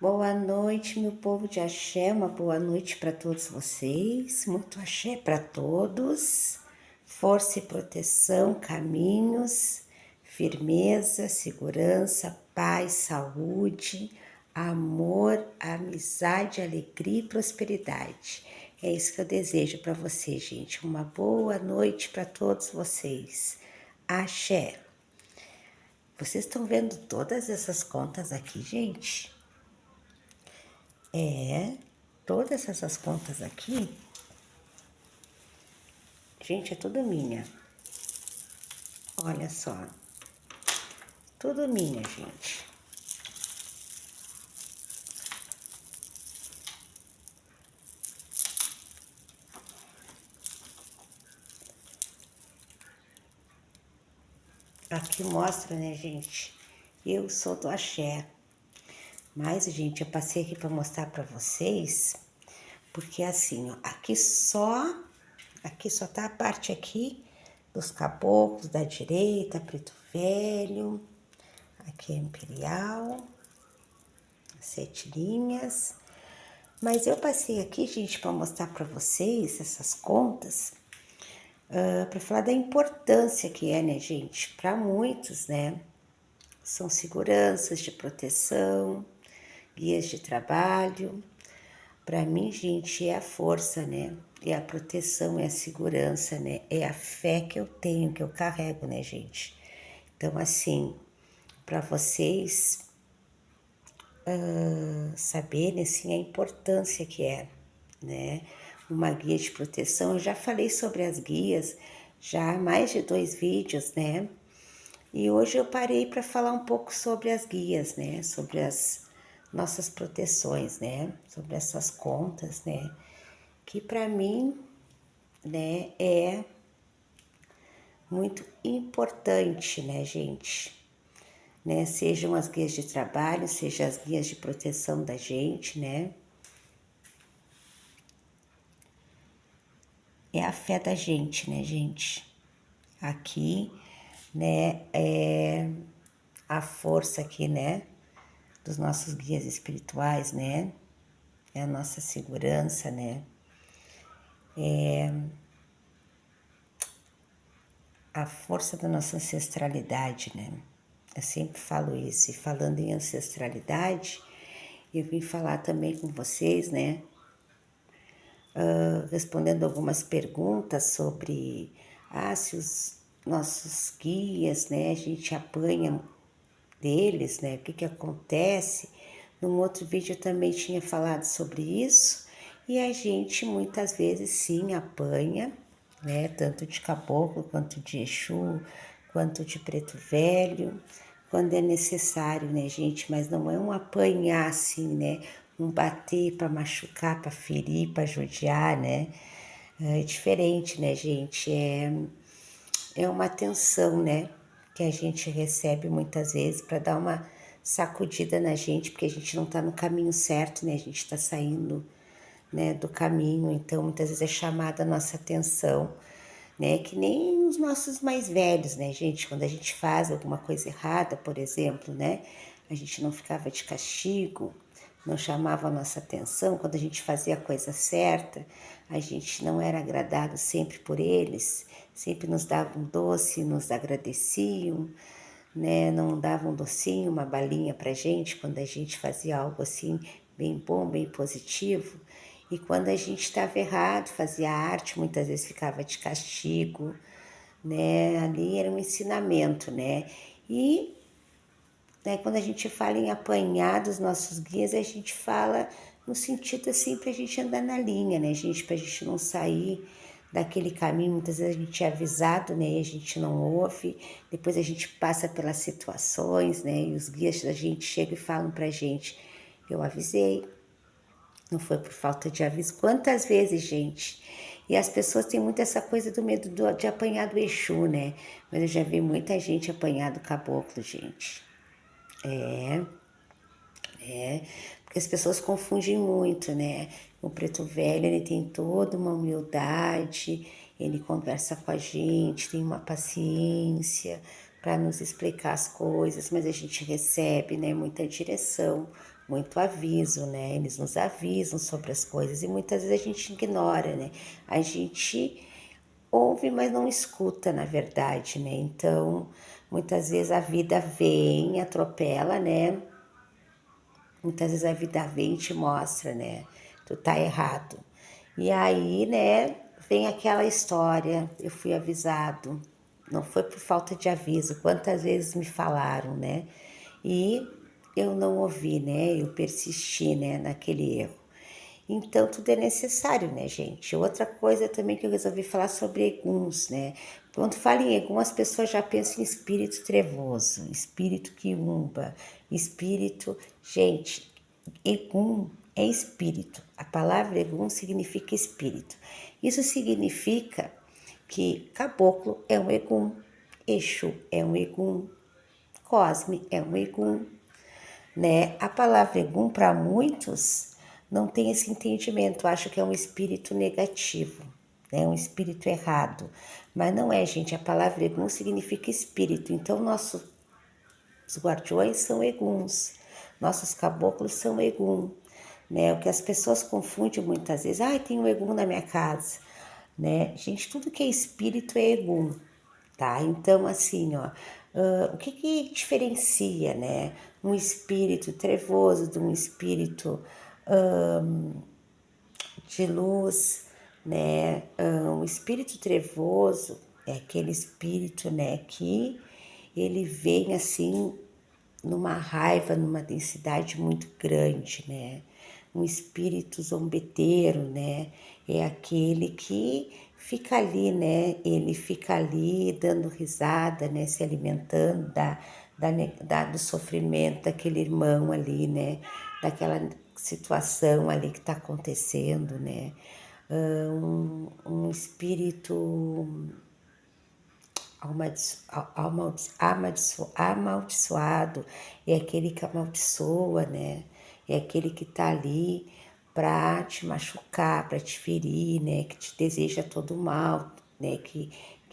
Boa noite, meu povo de axé, uma boa noite para todos vocês, muito axé para todos, força e proteção, caminhos, firmeza, segurança, paz, saúde, amor, amizade, alegria e prosperidade. É isso que eu desejo para vocês, gente, uma boa noite para todos vocês. Axé. Vocês estão vendo todas essas contas aqui, gente? Todas essas contas aqui, gente, é tudo minha. Olha só, tudo minha, gente. Aqui mostra, né, gente? Eu sou do axé. Mas, gente, eu passei aqui para mostrar para vocês, porque assim, ó, aqui só tá a parte aqui dos caboclos da direita, preto velho. Aqui é imperial, 7 linhas. Mas eu passei aqui, gente, para mostrar para vocês essas contas, para falar da importância que é, né, gente? Para muitos, né? São seguranças de proteção, guias de trabalho. Para mim, gente, é a força, né? É a proteção, é a segurança, né? É a fé que eu tenho, que eu carrego, né, gente? Então, assim, para vocês saberem, assim, a importância que é, né? Uma guia de proteção. Eu já falei sobre as guias, já há mais de 2 vídeos, né? E hoje eu parei para falar um pouco sobre as guias, né? Sobre as nossas proteções, né? Sobre essas contas, né? Que para mim, né, é muito importante, né, gente? Né? Sejam as guias de trabalho, sejam as guias de proteção da gente, né? É a fé da gente, né, gente? Aqui, né, é a força aqui, né, dos nossos guias espirituais, né? É a nossa segurança, né? A força da nossa ancestralidade, né? Eu sempre falo isso. E falando em ancestralidade, eu vim falar também com vocês, né? Respondendo algumas perguntas sobre se os nossos guias, né? A gente apanha deles, né? O que acontece? Num outro vídeo eu também tinha falado sobre isso. E a gente muitas vezes sim apanha, né? Tanto de caboclo, quanto de Exu, quanto de preto velho, quando é necessário, né, gente? Mas não é um apanhar assim, né? Um bater para machucar, para ferir, para judiar, né? É diferente, né, gente? É uma atenção, né? Que a gente recebe muitas vezes para dar uma sacudida na gente, porque a gente não está no caminho certo, né? A gente está saindo, né, do caminho, então muitas vezes é chamada a nossa atenção, né? Que nem os nossos mais velhos, né, gente? Quando a gente faz alguma coisa errada, por exemplo, né? A gente não ficava de castigo, não chamava a nossa atenção. Quando a gente fazia a coisa certa, a gente não era agradado sempre por eles, sempre nos davam um doce, nos agradeciam, né? Não davam um docinho, uma balinha pra gente quando a gente fazia algo assim bem bom, bem positivo. E quando a gente estava errado, fazia arte, muitas vezes ficava de castigo, né? Ali era um ensinamento, né? E, né, quando a gente fala em apanhar dos nossos guias, a gente fala no sentido assim para a gente andar na linha, né, gente? Para a gente não sair daquele caminho. Muitas vezes a gente é avisado, né, e a gente não ouve. Depois a gente passa pelas situações, né, e os guias da gente chegam e falam para a gente: eu avisei, não foi por falta de aviso. Quantas vezes, gente? E as pessoas têm muito essa coisa do medo de apanhar do Exu, né? Mas eu já vi muita gente apanhar do caboclo, gente. Porque as pessoas confundem muito, né? O preto velho, ele tem toda uma humildade, ele conversa com a gente, tem uma paciência para nos explicar as coisas, mas a gente recebe, né, muita direção, muito aviso, né? Eles nos avisam sobre as coisas e muitas vezes a gente ignora, né? A gente ouve, mas não escuta, na verdade, né? Então, muitas vezes a vida vem, atropela, né? Muitas vezes a vida vem e te mostra, né? Tu tá errado. E aí, né, vem aquela história, eu fui avisado. Não foi por falta de aviso, quantas vezes me falaram, né? E eu não ouvi, né? Eu persisti, né, naquele erro. Então, tudo é necessário, né, gente? Outra coisa também que eu resolvi falar sobre eguns, né? Quando fala em egum, as pessoas já pensam em espírito trevoso, espírito quiumba, espírito... Gente, egum é espírito. A palavra egum significa espírito. Isso significa que caboclo é um egum, Exu é um egum, Cosme é um egum, né? A palavra egum, para muitos, não tem esse entendimento, acho que é um espírito negativo, né? Um espírito errado. Mas não é, gente, a palavra egum significa espírito, então nossos guardiões são eguns, nossos caboclos são egum, né? O que as pessoas confundem muitas vezes, tem um egum na minha casa, né? Gente, tudo que é espírito é egum, tá? Então, assim, ó, o que que diferencia, né, um espírito trevoso de um espírito de luz, né? Um espírito trevoso é aquele espírito, né, que ele vem assim numa raiva, numa densidade muito grande, né? Um espírito zombeteiro, né? É aquele que fica ali, né? Ele fica ali dando risada, né? Se alimentando do sofrimento daquele irmão ali, né? Daquela situação ali que está acontecendo, né? Um espírito amaldiçoado, é aquele que amaldiçoa, né? É aquele que tá ali para te machucar, para te ferir, né? Que te deseja todo mal, né? Que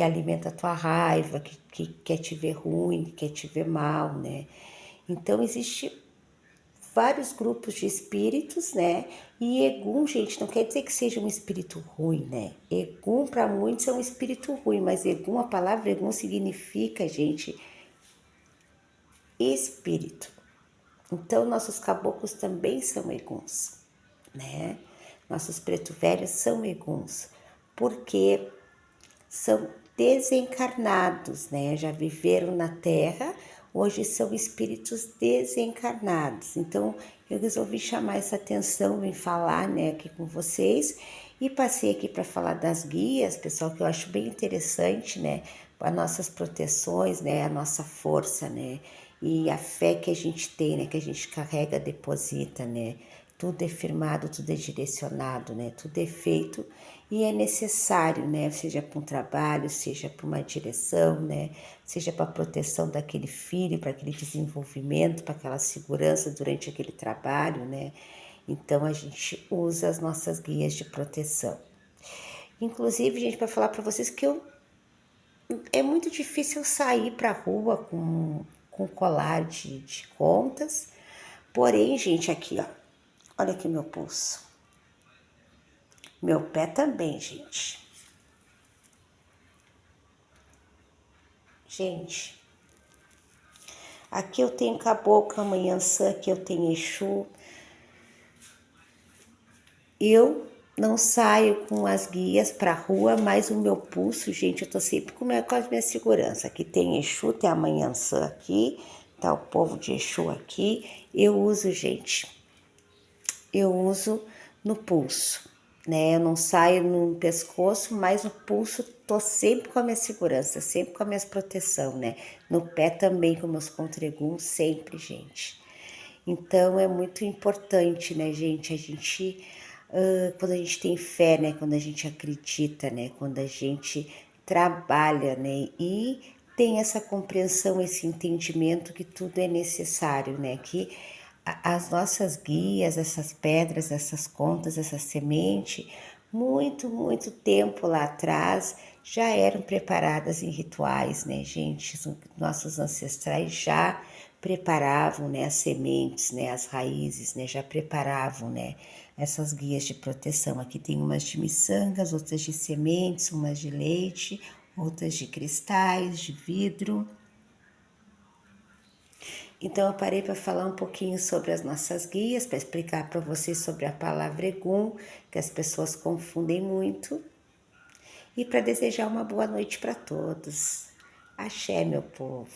alimenta a tua raiva, que quer te ver ruim, que quer te ver mal, né? Então, existe vários grupos de espíritos, né? E Egum, gente, não quer dizer que seja um espírito ruim, né? Egum, para muitos, é um espírito ruim, mas Egum, a palavra Egum significa, gente, espírito. Então, nossos caboclos também são eguns, né? Nossos preto velhos são eguns, porque são desencarnados, né? Já viveram na Terra, hoje são espíritos desencarnados. Então, eu resolvi chamar essa atenção, vim falar, né, aqui com vocês e passei aqui para falar das guias, pessoal, que eu acho bem interessante, né? As nossas proteções, né? A nossa força, né? E a fé que a gente tem, né? Que a gente carrega, deposita, né? Tudo é firmado, tudo é direcionado, né? Tudo é feito e é necessário, né? Seja para um trabalho, seja para uma direção, né? Seja para a proteção daquele filho, para aquele desenvolvimento, para aquela segurança durante aquele trabalho, né? Então a gente usa as nossas guias de proteção. Inclusive, gente, para falar para vocês que é muito difícil sair para a rua com colar de contas. Porém, gente, aqui, ó. Olha aqui meu pulso. Meu pé também, gente. Gente, aqui eu tenho caboclo, amanhãçã, aqui eu tenho Exu. Eu não saio com as guias para rua, mas o meu pulso, gente, eu tô sempre com a minha segurança. Aqui tem Exu, tem amanhãçã aqui, tá o povo de Exu aqui. Eu uso, gente, eu uso no pulso, né? Eu não saio no pescoço, mas no pulso tô sempre com a minha segurança, sempre com a minha proteção, né? No pé também com meus contreguns, sempre, gente. Então é muito importante, né, gente? A gente, quando a gente tem fé, né? Quando a gente acredita, né? Quando a gente trabalha, né? E tem essa compreensão, esse entendimento que tudo é necessário, né? Que as nossas guias, essas pedras, essas contas, essa semente, muito tempo lá atrás já eram preparadas em rituais, né, gente? Nossos ancestrais já preparavam, né, as sementes, né, as raízes, né, já preparavam, né, essas guias de proteção. Aqui tem umas de miçangas, outras de sementes, umas de leite, outras de cristais, de vidro. Então eu parei para falar um pouquinho sobre as nossas guias, para explicar para vocês sobre a palavra Egum, que as pessoas confundem muito, e para desejar uma boa noite para todos. Axé, meu povo.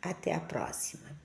Até a próxima.